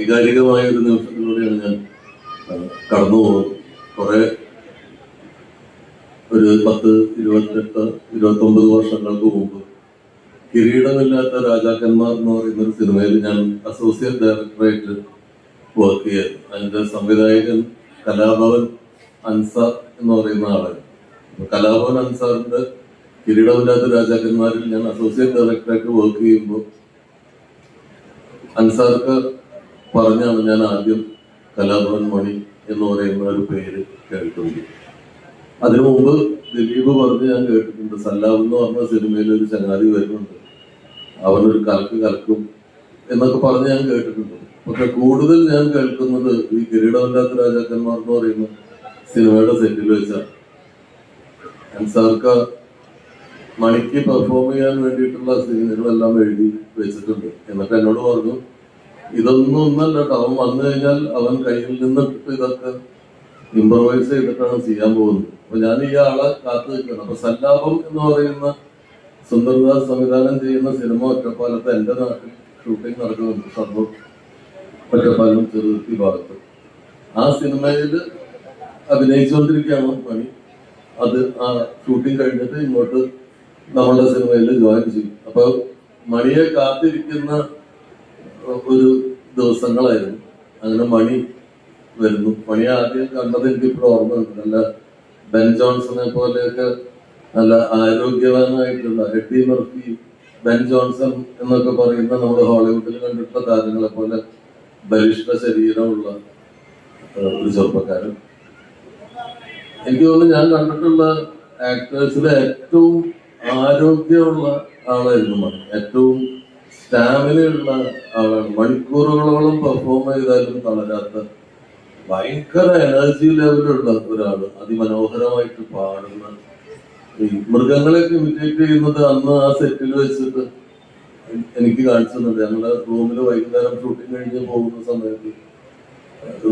വൈകാരികമായ ഒരു നിമിഷത്തിലൂടെയാണ് ഞാൻ കടന്നു പോകുന്നത്. കുറെ ഒരു 10, 28, 29 വർഷങ്ങൾക്ക് മുമ്പ് കിരീടമില്ലാത്ത രാജാക്കന്മാർ എന്ന് പറയുന്ന ഒരു സിനിമയിൽ ഞാൻ അസോസിയേറ്റ് ഡയറക്ടറായിട്ട് വർക്ക് ചെയ്യാൻ. അതിന്റെ സംവിധായകൻ കലാഭവൻ അൻസാർ എന്ന് പറയുന്ന ആളാണ്. കലാഭവൻ അൻസാറിന്റെ കിരീടമില്ലാത്ത രാജാക്കന്മാരിൽ ഞാൻ അസോസിയേറ്റ് ഡയറക്ടറായിട്ട് വർക്ക് ചെയ്യുമ്പോൾ അൻസാർക്ക് പറഞ്ഞാണ് ഞാൻ ആദ്യം കലാഭവൻ മണി എന്ന് പറയുന്ന ഒരു പേര് കേട്ടിട്ടുണ്ട്. അതിനു മുമ്പ് ദിലീപ് പറഞ്ഞ് ഞാൻ കേട്ടിട്ടുണ്ട്, സല്ലാം എന്ന് പറഞ്ഞ സിനിമയിൽ ഒരു ചങ്ങാതി വരുന്നുണ്ട്, അവനൊരു കലക്കും എന്നൊക്കെ പറഞ്ഞ് ഞാൻ കേട്ടിട്ടുണ്ട്. പക്ഷെ കൂടുതൽ ഞാൻ കേൾക്കുന്നത് ഈ കിരീടമില്ലാത്ത രാജാക്കന്മാർ എന്ന് പറയുന്ന സിനിമയുടെ സെറ്റിൽ വെച്ചാണ്. അൻസാർക്ക് മണിക്ക് പെർഫോം ചെയ്യാൻ വേണ്ടിയിട്ടുള്ള സീനുകളെല്ലാം എഴുതി വെച്ചിട്ടുണ്ട്. എന്നിട്ട് എന്നോട് പറഞ്ഞു, ഇതൊന്നും ഒന്നല്ല കേട്ടോ, അവൻ വന്നു കഴിഞ്ഞാൽ അവൻ കയ്യിൽ നിന്നിട്ട് ഇതൊക്കെ ഇംപ്രവൈസ് ചെയ്തിട്ടാണ് ചെയ്യാൻ പോകുന്നത്. അപ്പൊ ഞാൻ ഈ ആളെ കാത്തു നിൽക്കണം. അപ്പൊ സല്ലാപം എന്ന് പറയുന്ന സുന്ദർദാസ് സംവിധാനം ചെയ്യുന്ന സിനിമ ഒറ്റപ്പാലത്ത് എന്റെ നാട്ടിൽ ഷൂട്ടിംഗ് നടക്കുന്നുണ്ട്, സംഭവം ഒറ്റപ്പാലം ചെറുതുരുത്തി ഭാഗത്ത്. ആ സിനിമയിൽ അഭിനയിച്ചുകൊണ്ടിരിക്കുകയാണ് മണി. അത് ആ ഷൂട്ടിംഗ് കഴിഞ്ഞിട്ട് ഇങ്ങോട്ട് നമ്മളുടെ സിനിമയിൽ ജോയിൻ ചെയ്യും. അപ്പൊ മണിയെ കാത്തിരിക്കുന്ന ഒരു ദിവസങ്ങളായിരുന്നു. അങ്ങനെ മണി വരുന്നു. മണി ആദ്യം കണ്ടത് എനിക്ക് ഇപ്പോൾ ഓർമ്മയുണ്ട്. നല്ല ബെൻ ജോൺസനെ പോലെയൊക്കെ നല്ല ആരോഗ്യവാനായിട്ടുള്ള എഡ്ഡി മർഫി, ബെൻ ജോൺസൺ എന്നൊക്കെ പറയുന്ന നമ്മുടെ ഹോളിവുഡിൽ കണ്ടിട്ടുള്ള താരങ്ങളെ പോലെ ബലിഷ്ഠ ശരീരമുള്ള ഒരു ചെറുപ്പക്കാരൻ. എനിക്ക് തോന്നുന്നു ഞാൻ കണ്ടിട്ടുള്ള ആക്ടേഴ്സിലെ ഏറ്റവും ആരോഗ്യമുള്ള ആളായിരുന്നു മണി. ഏറ്റവും സ്റ്റാമിനയുള്ള ആളാണ്. മണിക്കൂറുകളോളം പെർഫോം ചെയ്താലും തളരാത്ത ഭയങ്കര എനർജി ലെവലുള്ള ഒരാള്. അതിമനോഹരമായിട്ട് പാടുന്ന, ഈ മൃഗങ്ങളെയൊക്കെ ഇമിറ്റേറ്റ് ചെയ്യുന്നത് അന്ന് ആ സെറ്റിൽ വെച്ചിട്ട് എനിക്ക് കാണിച്ചിട്ടുണ്ട്. ഞങ്ങളുടെ റൂമിൽ വൈകുന്നേരം ഷൂട്ടിംഗ് കഴിഞ്ഞ് പോകുന്ന സമയത്ത്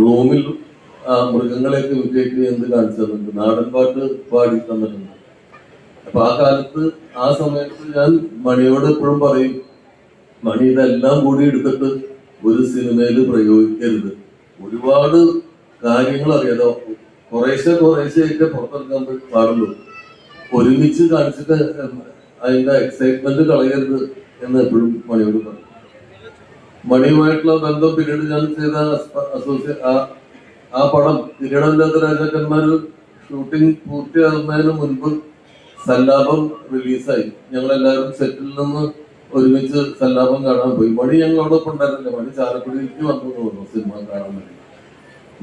റൂമിൽ ആ മൃഗങ്ങളെയൊക്കെ ഇമിറ്റേറ്റ് ചെയ്യുന്നത് കാണിച്ചു തന്നിട്ടുണ്ട്. നാടൻ പാട്ട് പാടി തന്നിട്ടുണ്ട്. അപ്പൊ ആ കാലത്ത് ആ സമയത്ത് ഞാൻ മണിയോട് എപ്പോഴും പറയും, മണി ഇതെല്ലാം കൂടി എടുത്തിട്ട് ഒരു സിനിമയിൽ പ്രയോഗിക്കരുത്. ഒരുപാട് കാര്യങ്ങൾ അറിയാലോ, കുറേശ്ശെയൊക്കെ പുറത്തിറക്കാൻ പാടുള്ളൂ. ഒരുമിച്ച് കാണിച്ചിട്ട് അതിന്റെ എക്സൈറ്റ്മെന്റ് കളയരുത് എന്ന് എപ്പോഴും മണിയോട് പറയും. മണിയുമായിട്ടുള്ള ബന്ധം പിന്നീട് ഞാൻ ചെയ്ത ആ പടം കിരീടമില്ലാത്ത രാജാക്കന്മാര് ഷൂട്ടിംഗ് പൂർത്തിയാകുന്നതിന് മുൻപ് സല്ലാപം റിലീസായി. ഞങ്ങളെല്ലാവരും സെറ്റിൽ നിന്ന് ഒരുമിച്ച് സല്ലാപം കാണാൻ പോയി. മണി ഞങ്ങളോടൊപ്പം ഉണ്ടായിരുന്നില്ല. മണി ചാലക്കുടിയിലേക്ക് വന്നു തോന്നുന്നു സിനിമ കാണാൻ വേണ്ടി.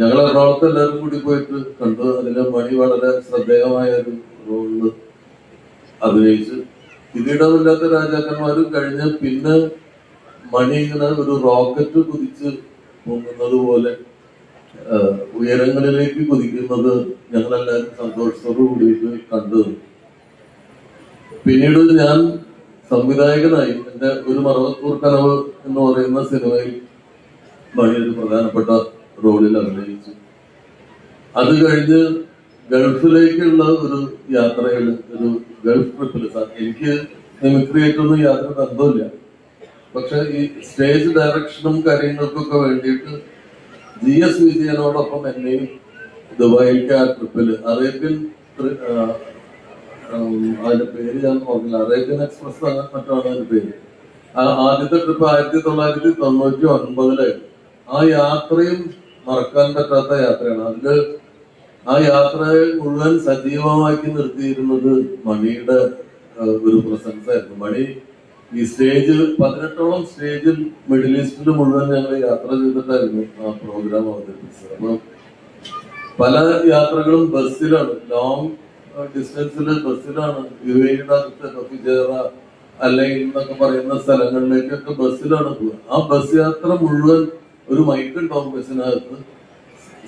ഞങ്ങൾ എറണാകുളത്ത് എല്ലാവരും കൂടി പോയിട്ട് കണ്ടു. അതിൽ മണി വളരെ ശ്രദ്ധേയമായ ഒരു റോളില് അഭിനയിച്ചു. കിരീടമില്ലാത്ത രാജാക്കന്മാരും കഴിഞ്ഞ് പിന്നെ മണി ഇങ്ങനെ ഒരു റോക്കറ്റ് കുതിച്ച് പോകുന്നത് പോലെ ഉയരങ്ങളിലേക്ക് കുതിക്കുന്നത് ഞങ്ങളെല്ലാവരും സന്തോഷത്തോടു കൂടിയിട്ട് കണ്ടു. പിന്നീട് ഞാൻ സംവിധായകനായി എന്റെ ഒരു മറവത്തൂർ കനവ് എന്ന് പറയുന്ന സിനിമയിൽ മണി ഒരു പ്രധാനപ്പെട്ട റോളിൽ അഭിനയിച്ചു. അത് കഴിഞ്ഞ് ഗൾഫിലേക്കുള്ള ഒരു യാത്രയിൽ, ഒരു ഗൾഫ് ട്രിപ്പിൽ, എനിക്ക് മിമിക്രിയായിട്ടൊന്നും യാതൊരു ബന്ധമില്ല. പക്ഷെ ഈ സ്റ്റേജ് ഡയറക്ഷനും കാര്യങ്ങൾക്കൊക്കെ വേണ്ടിയിട്ട് GS വിജയനോടൊപ്പം എന്നെയും ദുബായിലേക്ക് ആ ട്രിപ്പിൽ അറേബ്യൻ, അതിന്റെ പേര് ഞാൻ ഓർക്കില്ല, അറേബ്യൻ എക്സ്പ്രസ് അങ്ങനെ മറ്റാണ് അതിന്റെ പേര്. ആദ്യത്തെ ട്രിപ്പ് 1999 ആ യാത്രയും മറക്കാൻ പറ്റാത്ത യാത്രയാണ്. അതില് ആ യാത്രയെ മുഴുവൻ സജീവമാക്കി നിർത്തിയിരുന്നത് മണിയുടെ ഒരു പ്രസൻസ് ആയിരുന്നു. മണി ഈ സ്റ്റേജിൽ 18ഓളം സ്റ്റേജിൽ മിഡിൽ ഈസ്റ്റിൽ മുഴുവൻ ഞങ്ങൾ യാത്ര ചെയ്തിട്ടായിരുന്നു ആ പ്രോഗ്രാം അവതരിപ്പിച്ചത്. അപ്പൊ പല യാത്രകളും ബസ്സിലാണ്, ലോങ് ഡിസ്റ്റൻസിൽ ബസ്സിലാണ്. UAE-യുടെ അടുത്ത് ഫിജേറ അല്ലെങ്കിൽ എന്നൊക്കെ പറയുന്ന സ്ഥലങ്ങളിലേക്കൊക്കെ ബസ്സിലാണ് പോവുക. ആ ബസ് യാത്ര മുഴുവൻ ഒരു മൈക്കുണ്ടാവും ബസ്സിനകത്ത്.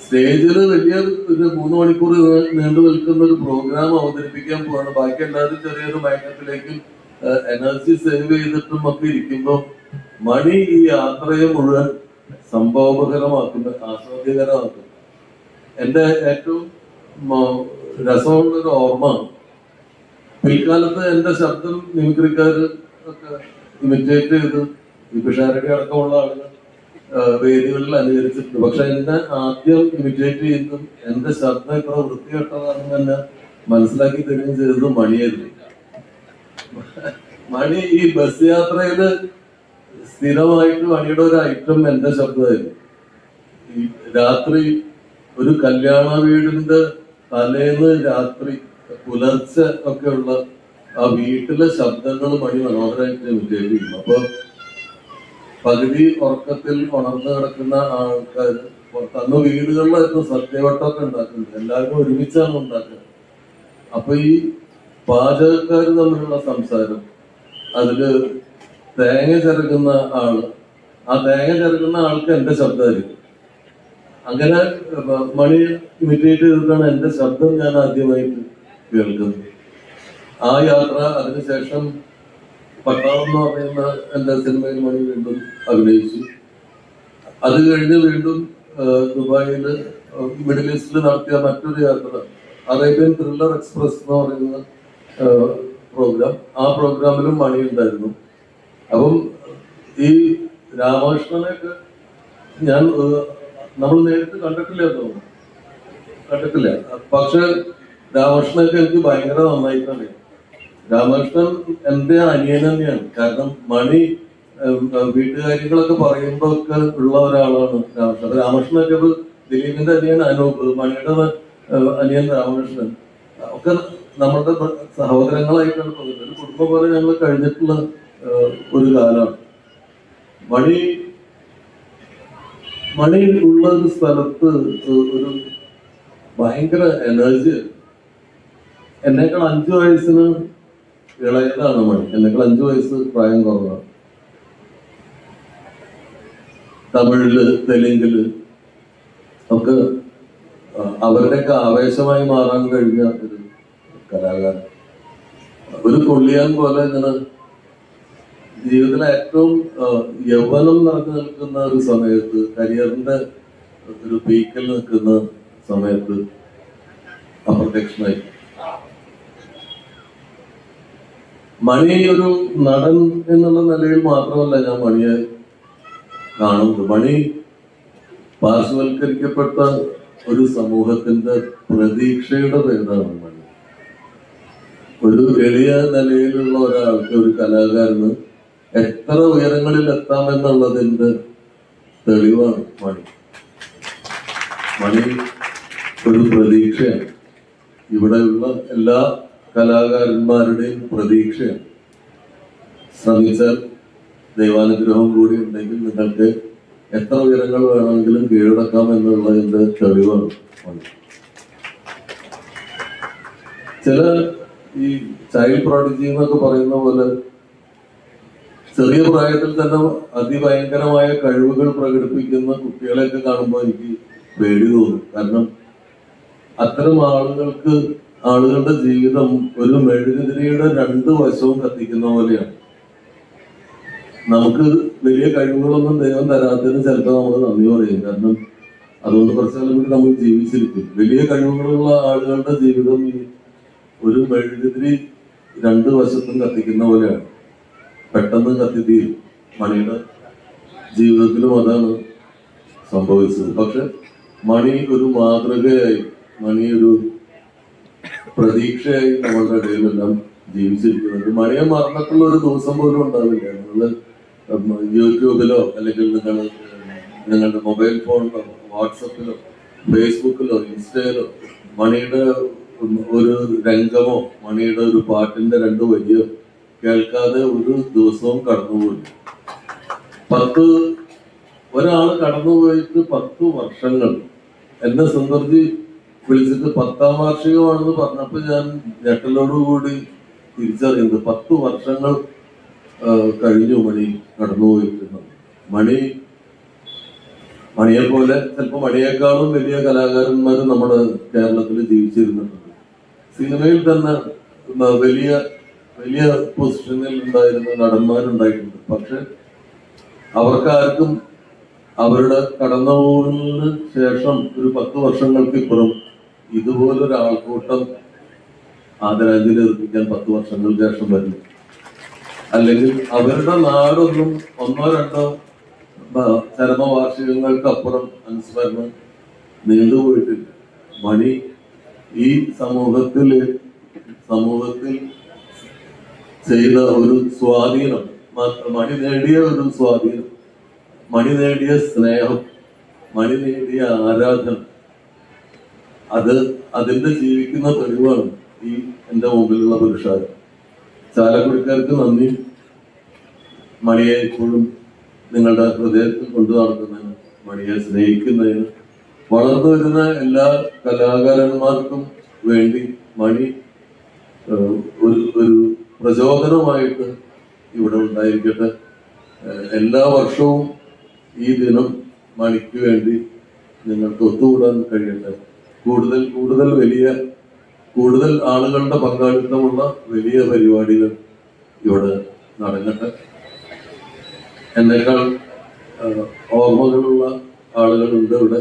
സ്റ്റേജിൽ വലിയ ഒരു 3 മണിക്കൂർ നീണ്ടു നിൽക്കുന്ന ഒരു പ്രോഗ്രാം അവതരിപ്പിക്കാൻ പോവാണ്. ബാക്കി എല്ലാവരും ചെറിയൊരു മയക്കത്തിലേക്ക് എനർജി സേവ് ചെയ്തിട്ടും ഒക്കെ ഇരിക്കുമ്പോൾ മണി ഈ യാത്രയെ മുഴുവൻ സംഭവകരമാക്കുന്ന, ആസ്വാദ്യകരമാക്കും. എന്റെ ഏറ്റവും രസമുള്ളൊരു ഓർമ്മ, പിൽക്കാലത്ത് എന്റെ ശബ്ദം മിമിക്രിക്കാര് ഒക്കെ ഇമിറ്റേറ്റ് ചെയ്ത് ഈ പിഷാരടി അടക്കമുള്ള ആളുകൾ വേദികളിൽ അനുകരിച്ചിട്ടുണ്ട്. പക്ഷെ എന്നെ ആദ്യം ഇമിറ്റേറ്റ് ചെയ്യുന്നതും എന്റെ ശബ്ദം ഇത്ര വൃത്തികെട്ടതാണെന്ന് തന്നെ മനസ്സിലാക്കി തരുകയും ചെയ്തത് മണിയായിരുന്നു. മണി ഈ ബസ് യാത്രയില് സ്ഥിരമായിട്ട് മണിയുടെ ഒരു ഐറ്റം എന്റെ ശബ്ദമായിരുന്നു. ഈ രാത്രി ഒരു കല്യാണ വീടിന്റെ തലേന്ന് രാത്രി പുലർച്ചെ ഒക്കെ ഉള്ള ആ വീട്ടിലെ ശബ്ദങ്ങൾ മണി മനോഹരമായിട്ട് ഇമിറ്റേറ്റ് ചെയ്യും. അപ്പൊ പകുതി ഉറക്കത്തിൽ ഉണർന്നു കിടക്കുന്ന ആൾക്കാർ അന്ന് വീടുകളിലായിരുന്നു സദ്യവട്ടമൊക്കെ ഉണ്ടാക്കുന്നത്. എല്ലാവരും ഒരുമിച്ചാണ് ഉണ്ടാക്കുന്നത്. അപ്പൊ ഈ പാചകക്കാർ തമ്മിലുള്ള സംസാരം, അതില് തേങ്ങ ചിരകുന്ന ആള്, ആ തേങ്ങ ചിരകുന്ന ആൾക്ക് എന്റെ ശബ്ദമായിരിക്കും. അങ്ങനെ മണി ഇമിറ്റേറ്റ് ചെയ്തിട്ടാണ് എന്റെ ശബ്ദം ഞാൻ ആദ്യമായിട്ട് കേൾക്കുന്നത്. ആ യാത്ര അതിനുശേഷം പട്ടാളം എന്ന് പറയുന്ന എന്റെ സിനിമയിൽ മണി വീണ്ടും അഭിനയിച്ചു. അത് കഴിഞ്ഞ് വീണ്ടും ദുബായില് മിഡിൽ ഈസ്റ്റിൽ നടത്തിയ മറ്റൊരു യാത്ര, അറേബ്യൻ ത്രില്ലർ എക്സ്പ്രസ് എന്ന് പറയുന്ന പ്രോഗ്രാം. ആ പ്രോഗ്രാമിലും മണി ഉണ്ടായിരുന്നു. അപ്പം ഈ രാമകൃഷ്ണനെയൊക്കെ ഞാൻ നമ്മൾ നേരിട്ട് കണ്ടിട്ടില്ല തോന്നുന്നു, കണ്ടിട്ടില്ല. പക്ഷെ രാമകൃഷ്ണനൊക്കെ എനിക്ക് ഭയങ്കര നന്നായിട്ടാണ്. രാമകൃഷ്ണൻ എന്റെ അനിയൻ തന്നെയാണ്. കാരണം മണി വീട്ടുകാര്യങ്ങളൊക്കെ പറയുമ്പോ ഒക്കെ ഉള്ള ഒരാളാണ് രാമകൃഷ്ണൻ. രാമകൃഷ്ണനൊക്കെ ദിലീപിന്റെ അനിയൻ അനൂപ്, മണിയുടെ അനിയൻ രാമകൃഷ്ണൻ ഒക്കെ നമ്മളുടെ സഹോദരങ്ങളായിട്ടാണ് തോന്നുന്നത്. ഒരു കുടുംബം പോലെ ഞങ്ങൾ കഴിഞ്ഞിട്ടുള്ള ഒരു കാലമാണ്. മണി ഉള്ള ഒരു സ്ഥലത്ത് ഒരു ഭയങ്കര എനർജി. എന്നേക്കാൾ 5 വയസ്സിന് ഇളയതാണ് മണി. എന്നേക്കാൾ 5 വയസ്സ് പ്രായം കുറവാണ്. തമിഴില് തെലുങ്കില് ഒക്കെ അവരുടെയൊക്കെ ആവേശമായി മാറാൻ കഴിഞ്ഞ ഒരു കലാകാരൻ. ഒരു കൊള്ളിയാൻ പോലെ ഇങ്ങനെ ജീവിതത്തിലെ ഏറ്റവും യൗവനം നിറഞ്ഞു നിൽക്കുന്ന ഒരു സമയത്ത്, കരിയറിന്റെ ഒരു പീക്കിൽ നിൽക്കുന്ന സമയത്ത് അപ്രത്യക്ഷനായി. മണി ഒരു നടൻ എന്നുള്ള നിലയിൽ മാത്രമല്ല ഞാൻ മണിയെ കാണുന്നത്. മണി പാർശ്വവൽക്കരിക്കപ്പെട്ട ഒരു സമൂഹത്തിന്റെ പ്രതീക്ഷയുടെ പേരാണ് മണി. ഒരു എളിയ നിലയിലുള്ള ഒരാൾക്ക്, ഒരു കലാകാരന് എത്ര ഉയരങ്ങളിൽ എത്താമെന്നുള്ളതിന്റെ തെളിവാണ് മണി. മണി ഒരു പ്രതീക്ഷയാണ്. ഇവിടെയുള്ള എല്ലാ കലാകാരന്മാരുടെയും പ്രതീക്ഷയാണ്. ശ്രമിച്ചാൽ ദൈവാനുഗ്രഹം കൂടി ഉണ്ടെങ്കിൽ നിങ്ങൾക്ക് എത്ര ഉയരങ്ങൾ വേണമെങ്കിലും കീഴടക്കാം എന്നുള്ളതിന്റെ തെളിവാണ് മണി. ചില ഈ ചൈൽഡ് പ്രോഡിജി എന്നൊക്കെ പറയുന്ന പോലെ ചെറിയ പ്രായത്തിൽ തന്നെ അതിഭയങ്കരമായ കഴിവുകൾ പ്രകടിപ്പിക്കുന്ന കുട്ടികളെയൊക്കെ കാണുമ്പോൾ എനിക്ക് പേടി തോന്നും. കാരണം അത്തരം ആളുകളുടെ ജീവിതം ഒരു മെഴുകുതിരിയുടെ 2 വശവും കത്തിക്കുന്ന പോലെയാണ്. നമുക്ക് വലിയ കഴിവുകളൊന്നും ദൈവം തരാത്തതിന് ചിലപ്പോൾ നമ്മൾ നന്ദി പറയും. കാരണം അതുകൊണ്ട് കുറച്ചു കാലം കൂടി നമ്മൾ ജീവിച്ചിരിക്കും. വലിയ കഴിവുകളുള്ള ആളുകളുടെ ജീവിതം ഈ ഒരു മെഴുകുതിരി 2 വശത്തും കത്തിക്കുന്ന പോലെയാണ്. പെട്ടെന്ന് കത്തിത്തീരും. മണിയുടെ ജീവിതത്തിലും അതാണ് സംഭവിച്ചത്. പക്ഷെ മണി ഒരു മാതൃകയായി, മണി ഒരു പ്രതീക്ഷയായി നമ്മളുടെ ഇടയിലെല്ലാം ജീവിച്ചിരിക്കുന്നുണ്ട്. മണിയെ മറന്നിട്ടുള്ള ഒരു ദിവസം പോലും ഉണ്ടാവില്ല. നിങ്ങൾ യൂട്യൂബിലോ അല്ലെങ്കിൽ നിങ്ങളുടെ മൊബൈൽ ഫോണിലോ വാട്സപ്പിലോ ഫേസ്ബുക്കിലോ ഇൻസ്റ്റയിലോ മണിയുടെ ഒരു രംഗമോ മണിയുടെ ഒരു പാട്ടിന്റെ 2 വരിയോ കേൾക്കാതെ ഒരു ദിവസവും കടന്നുപോയി. ഒരാൾ കടന്നുപോയിട്ട് 10 വർഷങ്ങൾ. എന്നെ സുന്ദർജി വിളിച്ചിട്ട് 10ാം വാർഷികമാണെന്ന് പറഞ്ഞപ്പോൾ ഞാൻ ഞെട്ടലോടുകൂടി തിരിച്ചറിയുന്നത് 10 വർഷങ്ങൾ കഴിഞ്ഞു മണി കടന്നുപോയിട്ടുള്ളത്. മണിയെ പോലെ ചിലപ്പോൾ മണിയേക്കാളും വലിയ കലാകാരന്മാർ നമ്മുടെ കേരളത്തിൽ ജീവിച്ചിരുന്നിട്ടുണ്ട്. സിനിമയിൽ തന്നെ വലിയ വലിയ പൊസിഷനിൽ ഉണ്ടായിരുന്ന നടന്മാരുണ്ടായിട്ടുണ്ട്. പക്ഷെ അവർക്കാർക്കും അവരുടെ കടന്നുപോകുന്നതിന് ശേഷം ഒരു 10 വർഷങ്ങൾക്കിപ്പുറം ഇതുപോലൊരു ആൾക്കൂട്ടം ആദരാഞ്ജലി അർപ്പിക്കാൻ 10 വർഷങ്ങൾക്ക് ശേഷം വരും. അല്ലെങ്കിൽ അവരുടെ നാടൊന്നും 1-2 ചരമവാർഷികങ്ങൾക്കപ്പുറം അനുസ്മരണം നീണ്ടുപോയിട്ടില്ല. മണി ഈ സമൂഹത്തിൽ ചെയ്ത ഒരു സ്വാധീനം, മണി നേടിയ ഒരു സ്വാധീനം, മണി നേടിയ സ്നേഹം, മണി നേടിയ ആരാധന, അതിന്റെ ജീവിക്കുന്ന തെളിവാണ് ഈ എന്റെ മുമ്പിലുള്ള പുരുഷാരം. ചാലക്കുടിക്കാർക്ക് നന്ദി. മണിയെ ഇപ്പോഴും നിങ്ങളുടെ ഹൃദയത്തിൽ കൊണ്ടു നടക്കുന്നതിന്, മണിയെ സ്നേഹിക്കുന്നതിന്, വളർന്നു വരുന്ന എല്ലാ കലാകാരന്മാർക്കും വേണ്ടി മണി ഒരു പ്രചോദനമായിട്ട് ഇവിടെ ഉണ്ടായിരിക്കട്ടെ. എല്ലാ വർഷവും ഈ ദിനം മണിക്ക് വേണ്ടി നിങ്ങൾക്ക് ഒത്തുകൂടാൻ കഴിയട്ടെ. കൂടുതൽ ആളുകളുടെ പങ്കാളിത്തമുള്ള വലിയ പരിപാടികൾ ഇവിടെ നടക്കട്ടെ. എന്നേക്കാൾ ഓർമ്മകളുള്ള ആളുകളുണ്ട് ഇവിടെ.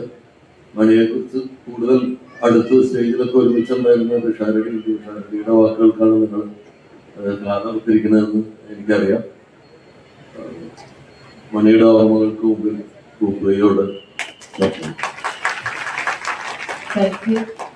മണിയെക്കുറിച്ച് കൂടുതൽ അടുത്ത് സ്റ്റേജിലൊക്കെ ഒരുമിച്ചുണ്ടായിരുന്ന ഷാരടിയുടെ വാക്കുകൾക്കാണ് നിങ്ങൾ കാതർത്തിരിക്കുന്നതെന്ന് എനിക്കറിയാം. മണിയുടെ ഓർമ്മകൾക്ക് മുമ്പിൽ കൂപ്പുകയോട് Thank you.